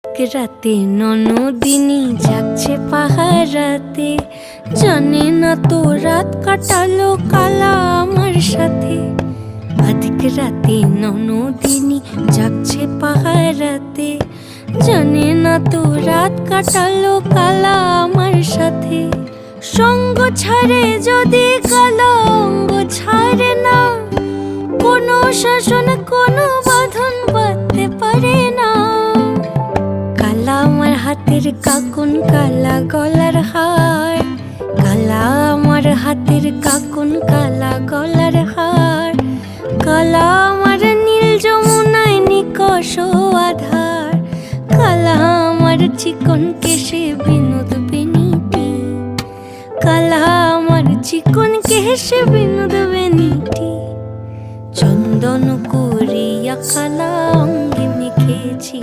রাতে ননদিনী যাচ্ছে পাহারাতে, জানে না তো রাত কাটালো কালা আমার সাথে। আধিক রাতে ননদিনী যাচ্ছে পাহারাতে, জানে না তো রাত কাটালো কালা আমার সাথে। সঙ্গ ছাড়ে যদি কালা অঙ্গ ছাড়ে না, কোনো শাসন কোনো বাঁধন বাঁধতে পারে না। কালা আমার হাতের কাকুন কালা গলার হার, কালা আমার হাতের কাকুন কালা গলার হার। কালা আমার নীল যমুনায় নিকষ আধার, কালা আমার চিকন কেশে বিনোদ বেনিটি, কালা আমার চিকন কেশে বিনোদ বেনিটি। চন্দন করিয়া কালা অঙ্গে মেখেছি।